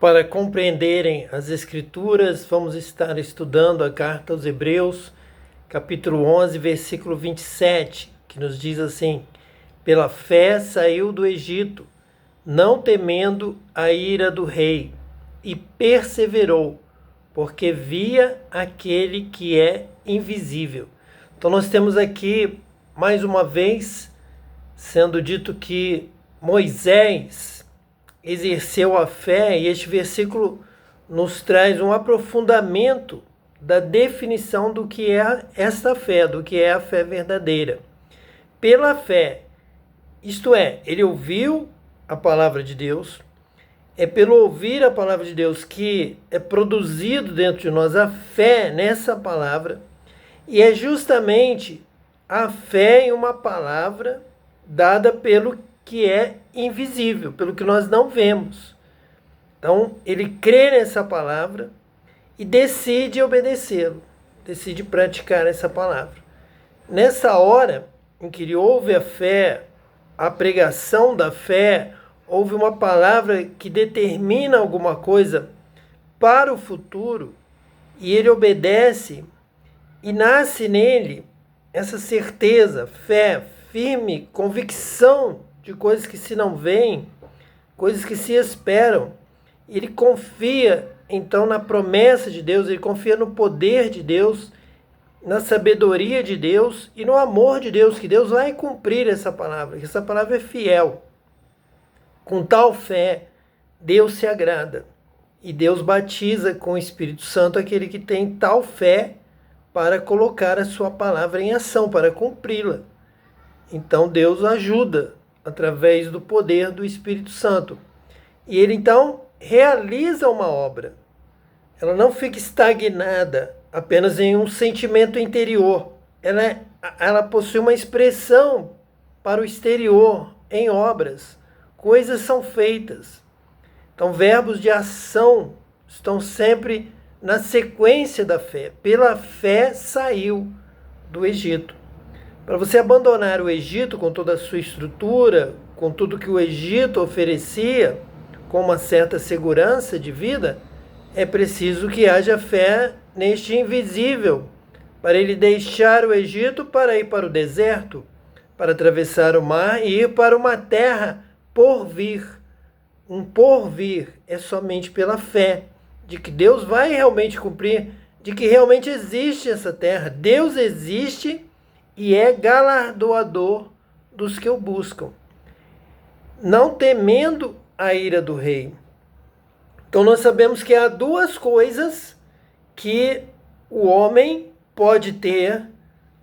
Para compreenderem as Escrituras, vamos estar estudando a carta aos Hebreus, capítulo 11, versículo 27, que nos diz assim: pela fé saiu do Egito, não temendo a ira do rei, e perseverou, porque via aquele que é invisível. Então nós temos aqui, mais uma vez, sendo dito que Moisés exerceu a fé, e este versículo nos traz um aprofundamento da definição do que é esta fé, do que é a fé verdadeira. Pela fé, isto é, ele ouviu a palavra de Deus, é pelo ouvir a palavra de Deus que é produzido dentro de nós a fé nessa palavra, e é justamente a fé em uma palavra dada pelo que é invisível, pelo que nós não vemos. Então, ele crê nessa palavra e decide obedecê-lo, decide praticar essa palavra. Nessa hora em que ele ouve a fé, a pregação da fé, ouve uma palavra que determina alguma coisa para o futuro, e ele obedece, e nasce nele essa certeza, fé, firme convicção de coisas que se não veem, coisas que se esperam. Ele confia, então, na promessa de Deus, ele confia no poder de Deus, na sabedoria de Deus e no amor de Deus, que Deus vai cumprir essa palavra, que essa palavra é fiel. Com tal fé, Deus se agrada e Deus batiza com o Espírito Santo aquele que tem tal fé para colocar a sua palavra em ação, para cumpri-la. Então Deus ajuda através do poder do Espírito Santo. E ele então realiza uma obra. Ela não fica estagnada apenas em um sentimento interior. Ela possui uma expressão para o exterior, em obras. Coisas são feitas. Então verbos de ação estão sempre na sequência da fé. Pela fé saiu do Egito. Para você abandonar o Egito com toda a sua estrutura, com tudo que o Egito oferecia, com uma certa segurança de vida, é preciso que haja fé neste invisível, para ele deixar o Egito para ir para o deserto, para atravessar o mar e ir para uma terra por vir. Um porvir é somente pela fé, de que Deus vai realmente cumprir, de que realmente existe essa terra. Deus existe e é galardoador dos que o buscam, não temendo a ira do rei. Então nós sabemos que há duas coisas que o homem pode ter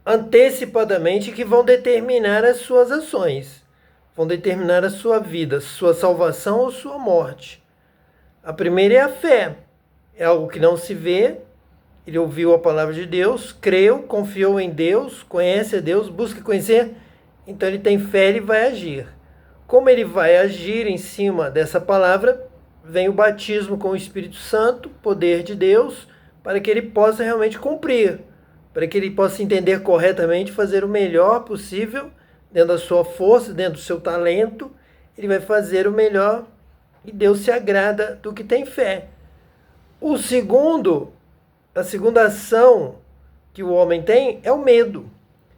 antecipadamente que vão determinar as suas ações, vão determinar a sua vida, sua salvação ou sua morte. A primeira é a fé, é algo que não se vê. Ele ouviu a palavra de Deus, creu, confiou em Deus, conhece a Deus, busca conhecer, então ele tem fé, ele vai agir. Como ele vai agir em cima dessa palavra, vem o batismo com o Espírito Santo, poder de Deus, para que ele possa realmente cumprir, para que ele possa entender corretamente, fazer o melhor possível, dentro da sua força, dentro do seu talento, ele vai fazer o melhor e Deus se agrada do que tem fé. A segunda ação que o homem tem é o medo.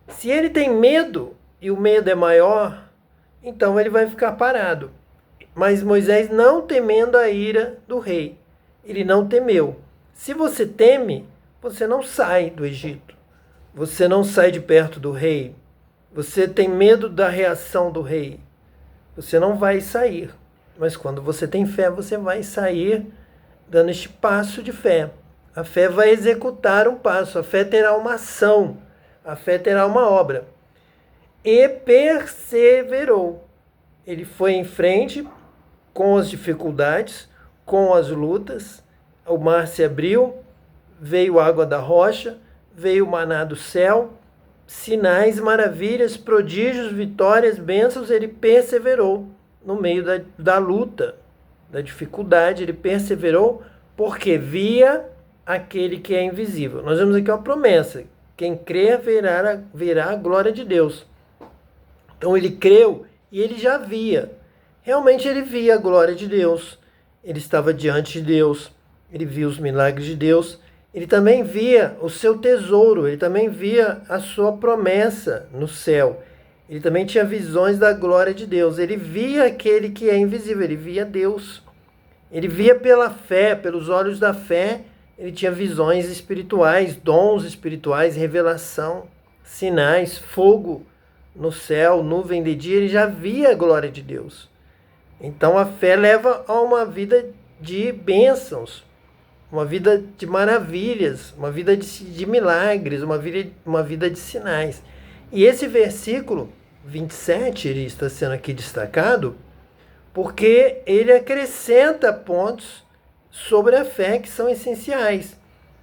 Se ele tem medo e o medo é maior, então ele vai ficar parado. Mas Moisés, não temendo a ira do rei, ele não temeu. Se você teme, você não sai do Egito. Você não sai de perto do rei. Você tem medo da reação do rei. Você não vai sair. Mas quando você tem fé, você vai sair dando este passo de fé. A fé vai executar um passo, a fé terá uma ação, a fé terá uma obra. E perseverou. Ele foi em frente com as dificuldades, com as lutas. O mar se abriu, veio água da rocha, veio o maná do céu, sinais, maravilhas, prodígios, vitórias, bênçãos. Ele perseverou no meio da luta, da dificuldade. Ele perseverou porque via aquele que é invisível. Nós vemos aqui uma promessa: quem crer verá a glória de Deus. Então ele creu e ele já via. Realmente ele via a glória de Deus. ele estava diante de Deus, ele via os milagres de Deus, ele também via o seu tesouro, ele também via a sua promessa no céu. Ele também tinha visões da glória de Deus. Ele via aquele que é invisível, ele via Deus. Ele via pela fé, pelos olhos da fé, ele tinha visões espirituais, dons espirituais, revelação, sinais, fogo no céu, nuvem de dia, ele já via a glória de Deus. Então a fé leva a uma vida de bênçãos, uma vida de maravilhas, uma vida de milagres, uma vida de sinais. E esse versículo 27, ele está sendo aqui destacado, porque ele acrescenta pontos sobre a fé que são essenciais.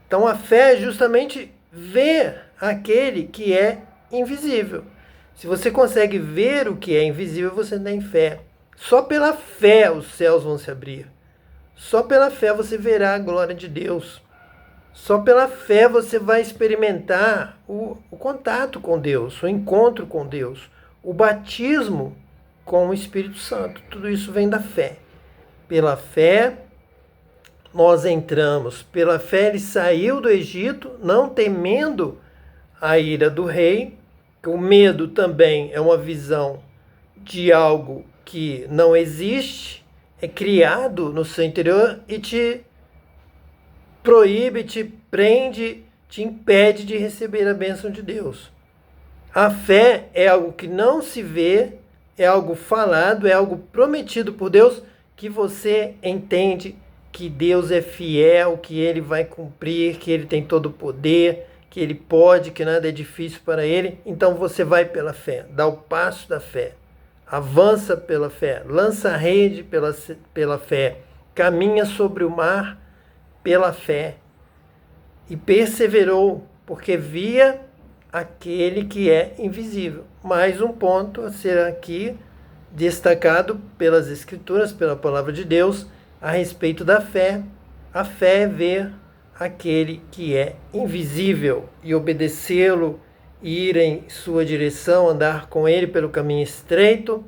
Então a fé é justamente ver aquele que é invisível. Se você consegue ver o que é invisível, você tem fé. Só pela fé os céus vão se abrir. Só pela fé você verá a glória de Deus. Só pela fé você vai experimentar o contato com Deus, o encontro com Deus, o batismo com o Espírito Santo. Tudo isso vem da fé. Pela fé nós entramos. Pela fé ele saiu do Egito, não temendo a ira do rei. O medo também é uma visão de algo que não existe, é criado no seu interior e te proíbe, te prende, te impede de receber a bênção de Deus. A fé é algo que não se vê, é algo falado, é algo prometido por Deus, que você entende que Deus é fiel, que Ele vai cumprir, que Ele tem todo o poder, que Ele pode, que nada é difícil para Ele. Então você vai pela fé, dá o passo da fé, avança pela fé, lança a rede pela fé, caminha sobre o mar pela fé e perseverou, porque via aquele que é invisível. Mais um ponto a ser aqui destacado pelas Escrituras, pela palavra de Deus, a respeito da fé. A fé é ver aquele que é invisível e obedecê-lo, ir em sua direção, andar com ele pelo caminho estreito,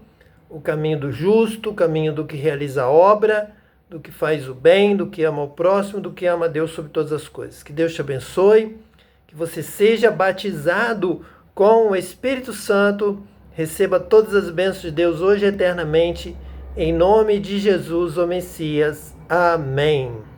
o caminho do justo, o caminho do que realiza a obra, do que faz o bem, do que ama o próximo, do que ama a Deus sobre todas as coisas. Que Deus te abençoe, que você seja batizado com o Espírito Santo, receba todas as bênçãos de Deus hoje e eternamente, em nome de Jesus, o Messias. Amém.